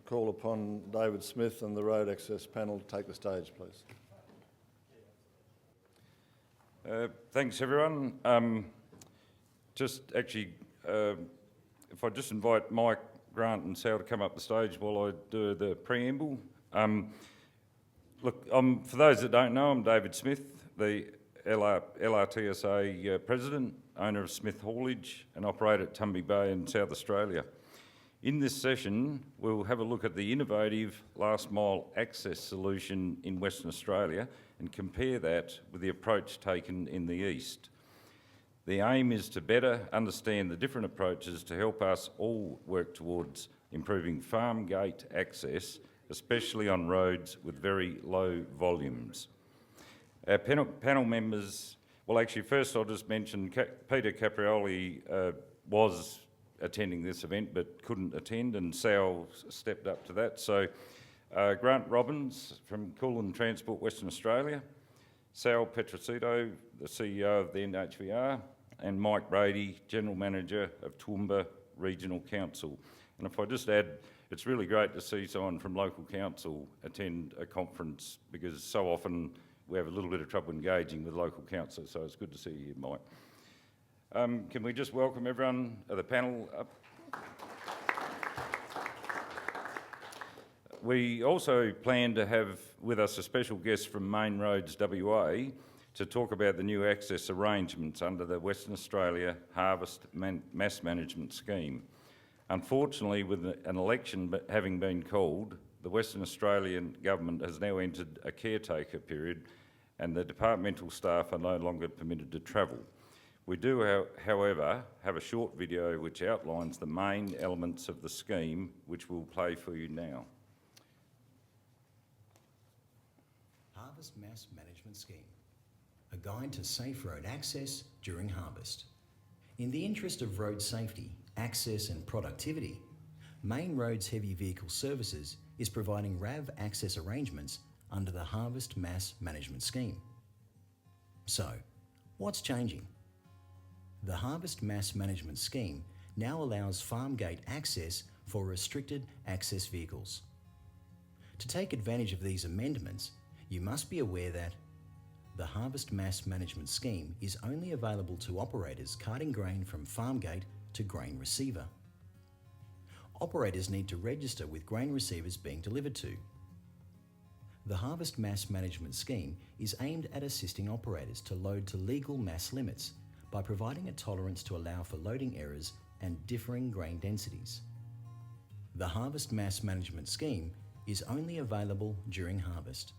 call upon David Smith and the Road Access Panel to take the stage, please. Thanks, everyone. If I just invite Mike, Grant and Sal to come up the stage while I do the preamble. For those that don't know, I'm David Smith, the LRTASA President, owner of Smith Haulage and operator at Tumby Bay in South Australia. In this session, we'll have a look at the innovative last mile access solution in Western Australia and compare that with the approach taken in the East. The aim is to better understand the different approaches to help us all work towards improving farm gate access, especially on roads with very low volumes. Our panel members, first I'll just mention Peter Caprioli was attending this event but couldn't attend, and Sal stepped up to that. So Grant Robbins from Kulin Transport Western Australia, Sal Petroccitto, the CEO of the NHVR, and Mike Brady, General Manager of Toowoomba Regional Council. And if I just add, it's really great to see someone from local council attend a conference, because so often we have a little bit of trouble engaging with local council, so it's good to see you here, Mike. Can we just welcome everyone at the panel up? We also plan to have with us a special guest from Main Roads WA to talk about the new access arrangements under the Western Australia Harvest Mass Management Scheme. Unfortunately, with an election having been called, the Western Australian Government has now entered a caretaker period and the departmental staff are no longer permitted to travel. We do, however, have a short video which outlines the main elements of the scheme, which we'll play for you now. Harvest Mass Management Scheme, a guide to safe road access during harvest. In the interest of road safety, access and productivity, Main Roads Heavy Vehicle Services is providing RAV access arrangements under the Harvest Mass Management Scheme. So, what's changing? The Harvest Mass Management Scheme now allows farm gate access for restricted access vehicles. To take advantage of these amendments, you must be aware that the Harvest Mass Management Scheme is only available to operators carting grain from farm gate to grain receiver. Operators need to register with grain receivers being delivered to. The Harvest Mass Management Scheme is aimed at assisting operators to load to legal mass limits by providing a tolerance to allow for loading errors and differing grain densities. The Harvest Mass Management Scheme is only available during harvest.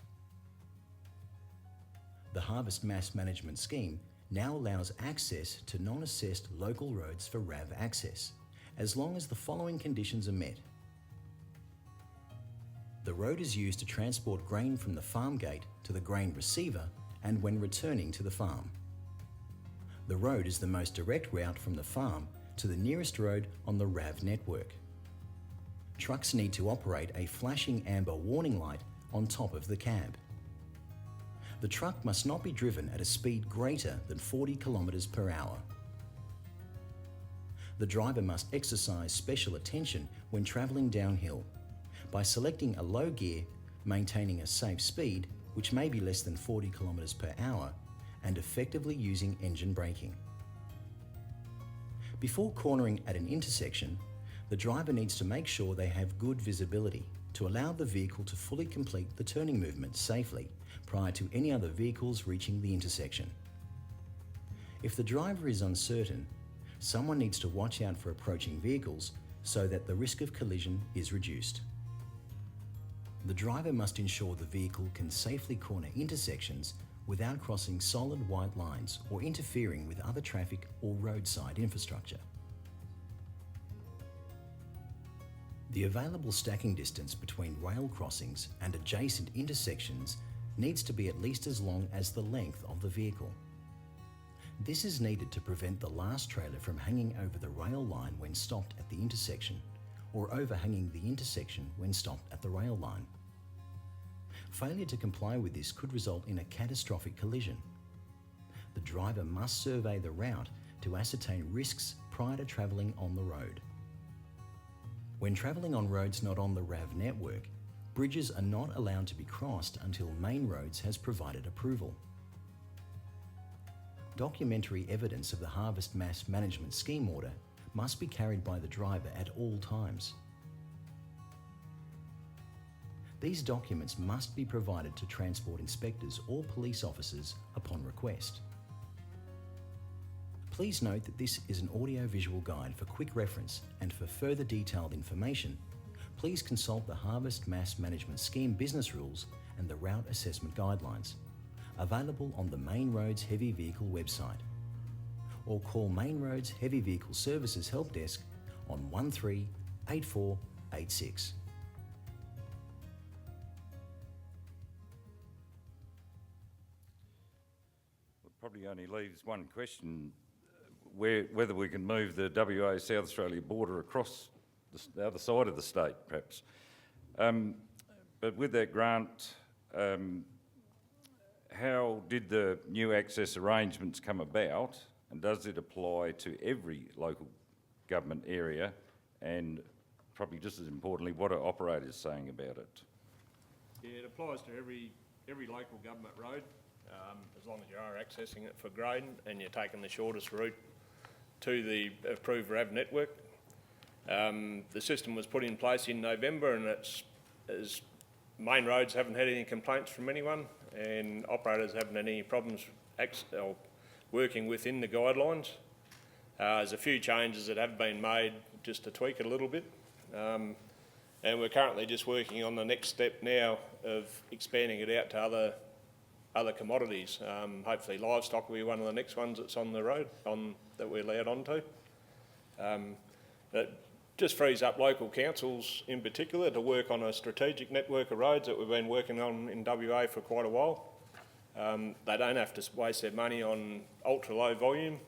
The Harvest Mass Management Scheme now allows access to non-assessed local roads for RAV access, as long as the following conditions are met. The road is used to transport grain from the farm gate to the grain receiver and when returning to the farm. The road is the most direct route from the farm to the nearest road on the RAV network. Trucks need to operate a flashing amber warning light on top of the cab. The truck must not be driven at a speed greater than 40 kilometres per hour. The driver must exercise special attention when travelling downhill by selecting a low gear, maintaining a safe speed, which may be less than 40 kilometres per hour, and effectively using engine braking. Before cornering at an intersection, the driver needs to make sure they have good visibility to allow the vehicle to fully complete the turning movement safely prior to any other vehicles reaching the intersection. If the driver is uncertain, someone needs to watch out for approaching vehicles so that the risk of collision is reduced. The driver must ensure the vehicle can safely corner intersections without crossing solid white lines or interfering with other traffic or roadside infrastructure. The available stacking distance between rail crossings and adjacent intersections needs to be at least as long as the length of the vehicle. This is needed to prevent the last trailer from hanging over the rail line when stopped at the intersection, or overhanging the intersection when stopped at the rail line. Failure to comply with this could result in a catastrophic collision. The driver must survey the route to ascertain risks prior to travelling on the road. When travelling on roads not on the RAV network, bridges are not allowed to be crossed until Main Roads has provided approval. Documentary evidence of the Harvest Mass Management Scheme order must be carried by the driver at all times. These documents must be provided to transport inspectors or police officers upon request. Please note that this is an audio-visual guide for quick reference, and for further detailed information, please consult the Harvest Mass Management Scheme business rules and the route assessment guidelines, available on the Main Roads Heavy Vehicle website, or call Main Roads Heavy Vehicle Services Help Desk on 138486. Probably only leaves one question, whether we can move the WA South Australia border across the other side of the state, perhaps. But with that grant, how did the new access arrangements come about, and does it apply to every local government area? And probably just as importantly, what are operators saying about it? Yeah, it applies to every local government road, as long as you are accessing it for grading and you're taking the shortest route to the approved RAV network. The system was put in place in November, and as Main Roads haven't had any complaints from anyone, and operators haven't had any problems working within the guidelines. There's a few changes that have been made just to tweak it a little bit. And we're currently just working on the next step now of expanding it out to other commodities. Hopefully livestock will be one of the next ones that's on the road that we're allowed onto. It just frees up local councils in particular to work on a strategic network of roads that we've been working on in WA for quite a while. They don't have to waste their money on ultra low volume.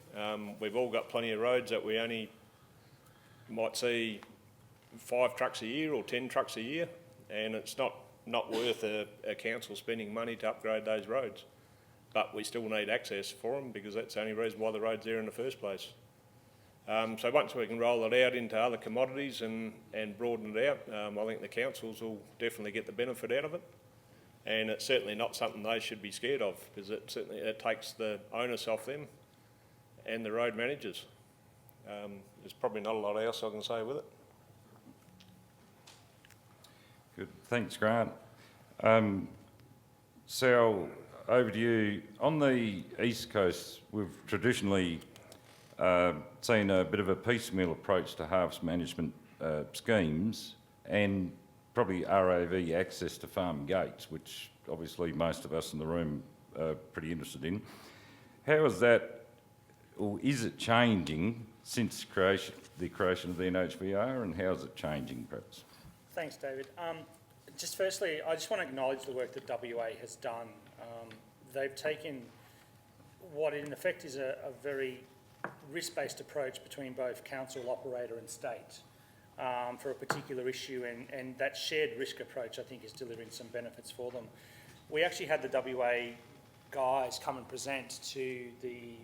We've all got plenty of roads that we only might see 5 trucks a year or 10 trucks a year, and it's not worth a council spending money to upgrade those roads. But we still need access for them, because that's the only reason why the road's there in the first place. So once we can roll it out into other commodities and broaden it out, I think the councils will definitely get the benefit out of it. And it's certainly not something they should be scared of, because it takes the onus off them and the road managers. There's probably not a lot else I can say with it. Good, thanks Grant. Sal, over to you. On the East Coast, we've traditionally seen a bit of a piecemeal approach to harvest management schemes, and probably RAV access to farm gates, which obviously most of us in the room are pretty interested in. How is that, or is it changing since the creation of the NHVR, and how is it changing perhaps? Thanks, David. Just firstly, I just want to acknowledge the work that WA has done. They've taken what in effect is a very risk-based approach between both council, operator and state for a particular issue, and that shared risk approach I think is delivering some benefits for them. We actually had the WA guys come and present to the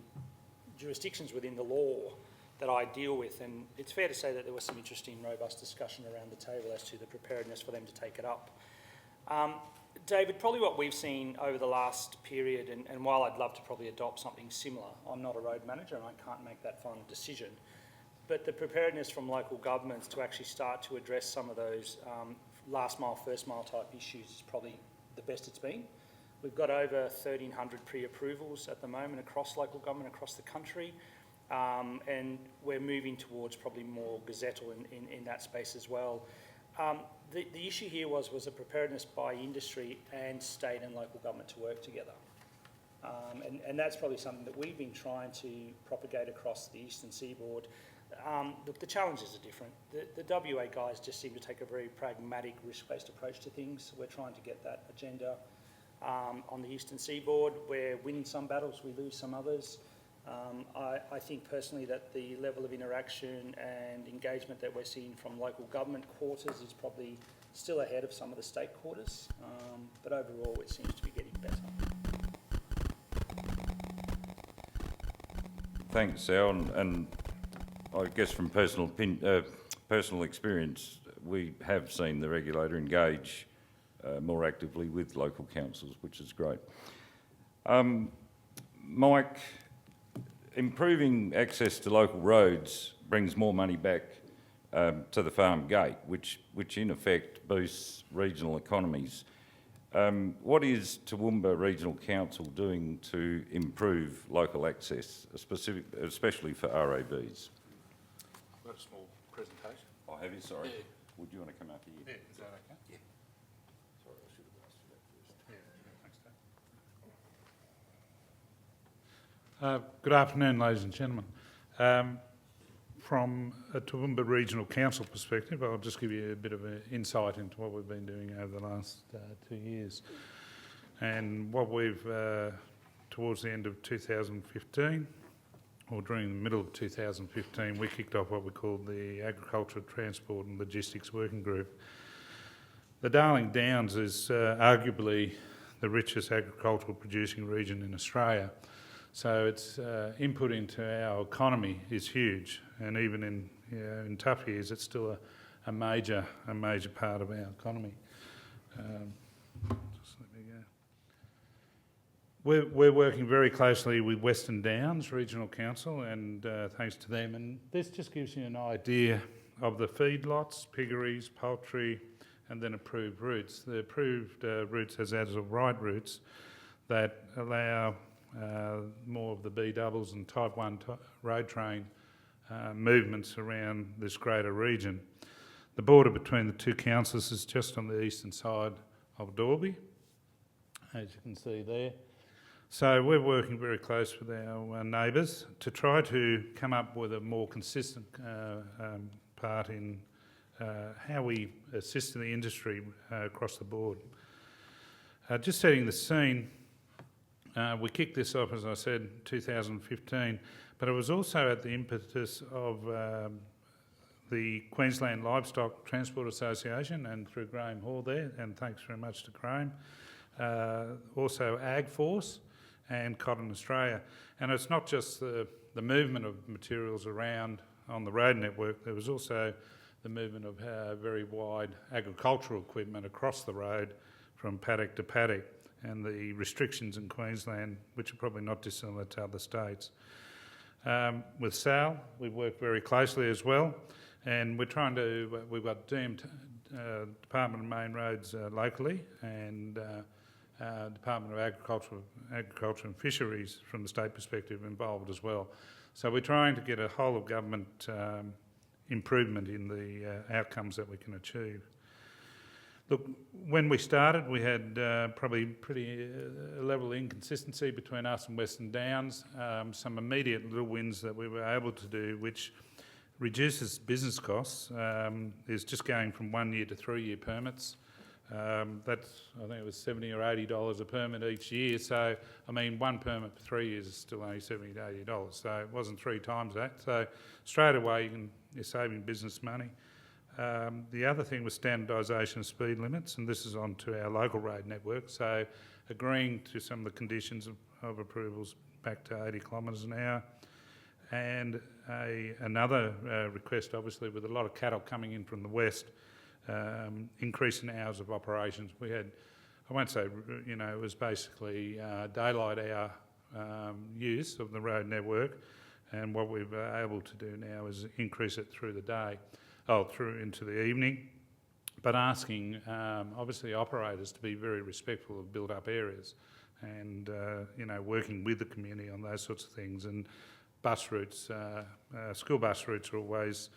jurisdictions within the law that I deal with, and it's fair to say that there was some interesting, robust discussion around the table as to the preparedness for them to take it up. David, probably what we've seen over the last period, and while I'd love to probably adopt something similar, I'm not a road manager and I can't make that final decision, but the preparedness from local governments to actually start to address some of those last mile, first mile type issues is probably the best it's been. We've got over 1,300 pre-approvals at the moment across local government, across the country. And we're moving towards probably more gazettal in that space as well. The issue here was a preparedness by industry and state and local government to work together. And that's probably something that we've been trying to propagate across the eastern seaboard. Look, the challenges are different. The WA guys just seem to take a very pragmatic, risk-based approach to things. We're trying to get that agenda on the eastern seaboard. We're winning some battles, we lose some others. I think personally that the level of interaction and engagement that we're seeing from local government quarters is probably still ahead of some of the state quarters, but overall it seems to be getting better. Thanks, Al, and I guess from personal personal experience, we have seen the regulator engage more actively with local councils, which is great. Mike, improving access to local roads brings more money back to the farm gate, which in effect boosts regional economies. What is Toowoomba Regional Council doing to improve local access, especially for RABs? I've got a small presentation. Oh, have you? Sorry. Yeah. Would you want to come up here? Yeah, is that okay? Yeah. Sorry, I should have asked you that first. Yeah, thanks, Dave. Good afternoon, ladies and gentlemen. From a Toowoomba Regional Council perspective, I'll just give you a bit of an insight into what we've been doing over the last 2 years. And what we've, towards the end of 2015, or during the middle of 2015, we kicked off what we called the Agriculture, Transport and Logistics Working Group. The Darling Downs is arguably the richest agricultural producing region in Australia. So its input into our economy is huge, and even in tough years, it's still a major part of our economy. Just let me go. We're working very closely with Western Downs Regional Council, and thanks to them. And this just gives you an idea of the feedlots, piggeries, poultry, and then approved routes. The approved routes as of right routes that allow more of the B doubles and type 1 road train movements around this greater region. The border between the two councils is just on the eastern side of Dalby, as you can see there. So we're working very close with our neighbours to try to come up with a more consistent part in how we assist the industry across the board. Just setting the scene, we kicked this off, as I said, 2015, but it was also at the impetus of the Queensland Livestock Transport Association and through Graham Hall there, and thanks very much to Graham. Also Ag Force and Cotton Australia. And it's not just the movement of materials around on the road network, there was also the movement of very wide agricultural equipment across the road from paddock to paddock, and the restrictions in Queensland, which are probably not dissimilar to other states. With SAL, we work very closely as well, and we're trying to, we've got Department of Main Roads locally, and Department of Agriculture and Fisheries from the state perspective involved as well. So we're trying to get a whole of government improvement in the outcomes that we can achieve. Look, when we started, we had probably pretty level inconsistency between us and Western Downs. Some immediate little wins that we were able to do, which reduces business costs, is just going from 1 year to 3 year permits. That's, I think it was $70 or $80 a permit each year. So, I mean, one permit for 3 years is still only $70 to $80. So it wasn't 3 times that. So straight away you're saving business money. The other thing was standardisation of speed limits, and this is onto our local road network, so agreeing to some of the conditions of approvals back to 80 kilometres an hour. And another request, obviously, with a lot of cattle coming in from the west, increase in hours of operations. We had, I won't say, it was basically daylight hour use of the road network, and what we're able to do now is increase it through the day. Through into the evening, but asking obviously operators to be very respectful of built-up areas, and working with the community on those sorts of things. And bus routes, school bus routes are always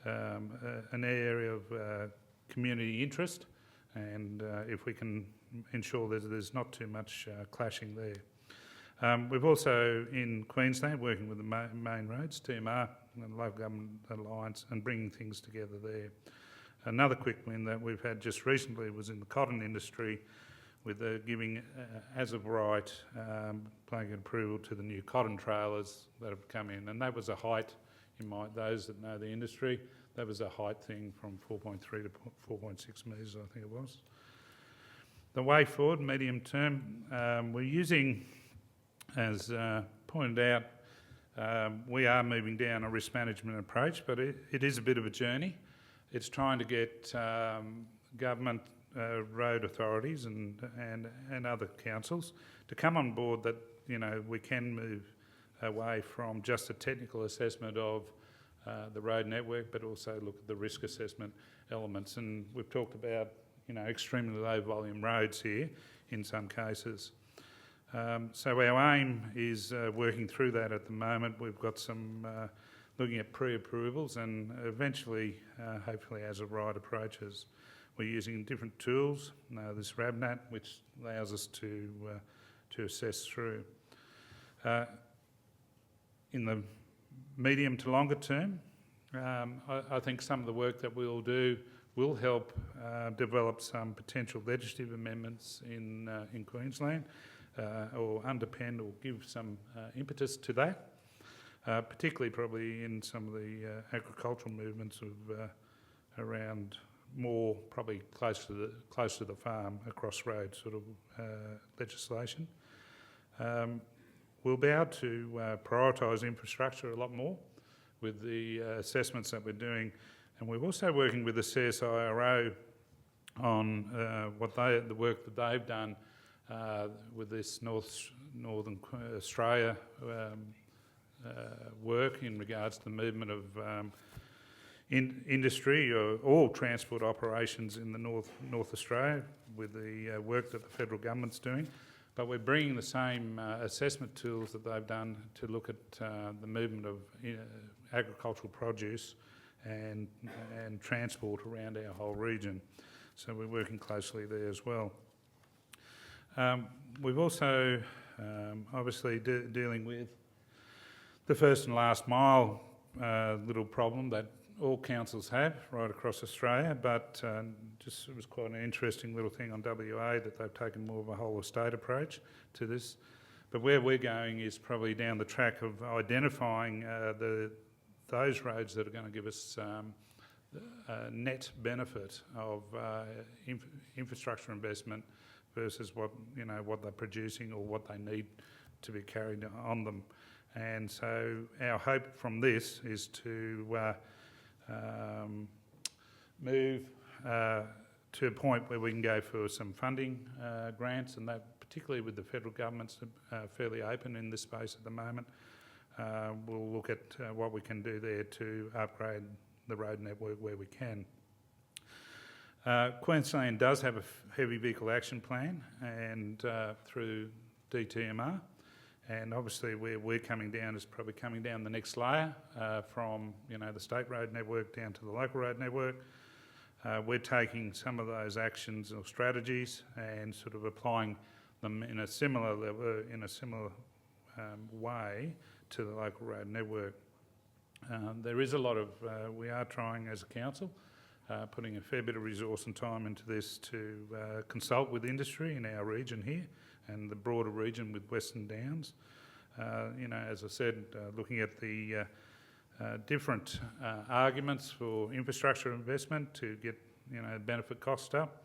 an area of community interest, and if we can ensure that there's not too much clashing there. We've also in Queensland working with the main roads, TMR, and the Local Government Alliance, and bringing things together there. Another quick win that we've had just recently was in the cotton industry, with giving, as of right, blanket approval to the new cotton trailers that have come in. And that was a height, those that know the industry, that was a height thing from 4.3 to 4.6 metres, I think it was. The way forward, medium term, we're using, as pointed out, we are moving down a risk management approach, but it is a bit of a journey. It's trying to get government, road authorities and other councils to come on board that, you know, we can move away from just a technical assessment of the road network, but also look at the risk assessment elements. And we've talked about, you know, extremely low volume roads here in some cases. So our aim is working through that at the moment. We've got some looking at pre-approvals and eventually, hopefully as the right approaches. We're using different tools, this RABNAT, which allows us to assess through. In the medium to longer term, I think some of the work that we'll do will help develop some potential legislative amendments in Queensland, or underpin or give some impetus to that, particularly probably in some of the agricultural movements of around more probably close to the farm across road sort of legislation. We'll be able to prioritise infrastructure a lot more with the assessments that we're doing, and we're also working with the CSIRO on the work that they've done with this Northern Australia work in regards to the movement of industry or all transport operations in the North Australia with the work that the federal government's doing. But we're bringing the same assessment tools that they've done to look at the movement of agricultural produce and transport around our whole region. So we're working closely there as well. We've also obviously dealing with the first and last mile little problem that all councils have right across Australia, but just it was quite an interesting little thing on WA that they've taken more of a whole estate approach to this. But where we're going is probably down the track of identifying those roads that are going to give us a net benefit of infrastructure investment versus what they're producing or what they need to be carried on them. And so our hope from this is to move to a point where we can go for some funding grants, and that particularly with the federal government's fairly open in this space at the moment. We'll look at what we can do there to upgrade the road network where we can. Queensland does have a heavy vehicle action plan and through DTMR, and obviously where we're coming down is probably coming down the next layer from the state road network down to the local road network. We're taking some of those actions or strategies and sort of applying them in a similar level, way to the local road network. There is a lot of, we are trying as a council, putting a fair bit of resource and time into this to consult with industry in our region here and the broader region with Western Downs. As I said, looking at the different arguments for infrastructure investment to get benefit cost up,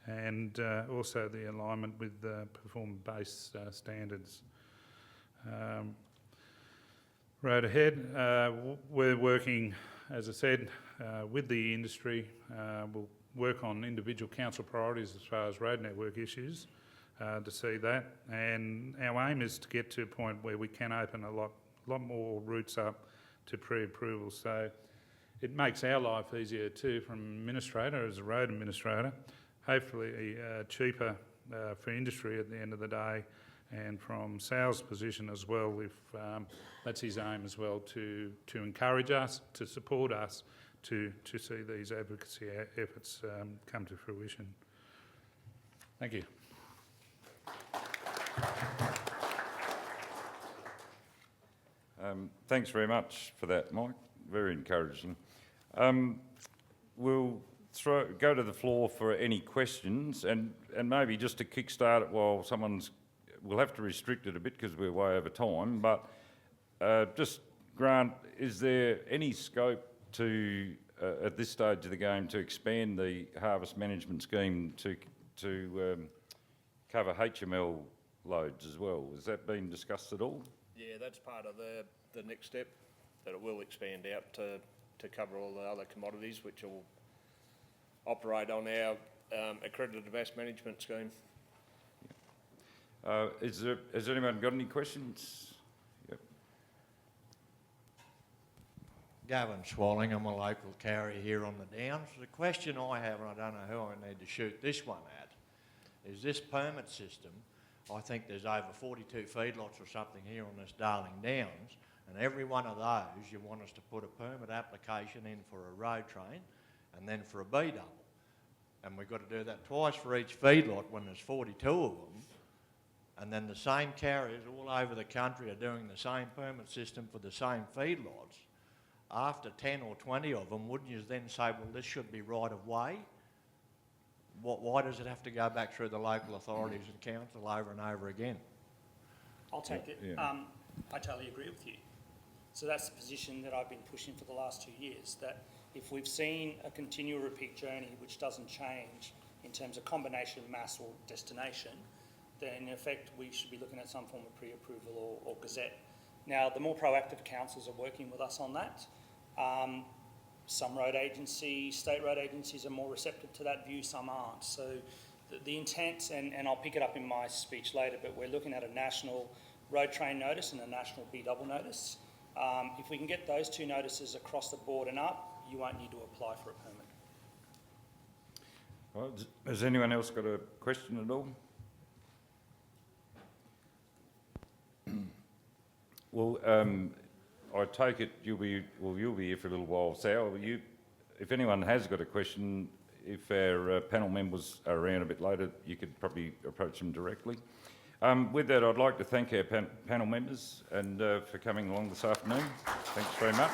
and also the alignment with performance-based standards. Road ahead, we're working, as I said, with the industry. We'll work on individual council priorities as far as road network issues to see that, and our aim is to get to a point where we can open a lot more routes up to pre-approval. So it makes our life easier too from administrator, as a road administrator, hopefully cheaper for industry at the end of the day, and from sales position as well, if that's his aim as well, to encourage us, to support us, to see these advocacy efforts come to fruition. Thank you. Thanks very much for that, Mike. Very encouraging. We'll go to the floor for any questions, and maybe just to kick-start it while we'll have to restrict it a bit because we're way over time, but just, Grant, is there any scope to, at this stage of the game, to expand the harvest management scheme to cover HML loads as well? Has that been discussed at all? Yeah, that's part of the next step, that it will expand out to cover all the other commodities, which will operate on our accredited mass management scheme. Has anyone got any questions? Yep. Gavin Swalling, I'm a local carrier here on the Downs. The question I have, and I don't know who I need to shoot this one at, is this permit system. I think there's over 42 feedlots or something here on this Darling Downs, and every one of those you want us to put a permit application in for a road train and then for a B-double. And we've got to do that twice for each feedlot when there's 42 of them. And then the same carriers all over the country are doing the same permit system for the same feedlots. After 10 or 20 of them, wouldn't you then say, well, this should be right of way? Why does it have to go back through the local authorities and council over and over again? I'll take it. Yeah. I totally agree with you. So that's the position that I've been pushing for the last 2 years, that if we've seen a continual repeat journey which doesn't change in terms of combination of mass or destination, then in effect we should be looking at some form of pre-approval or gazette. Now, the more proactive councils are working with us on that. Some road agencies, state road agencies are more receptive to that view, some aren't. So the intent, and I'll pick it up in my speech later, but we're looking at a national road train notice and a national B-double notice. If we can get those two notices across the board and up, you won't need to apply for a permit. Well, has anyone else got a question at all? Well, I take it you'll be here for a little while. Sal, if anyone has got a question, if our panel members are around a bit later, you could probably approach them directly. With that, I'd like to thank our panel members and for coming along this afternoon. Thanks very much.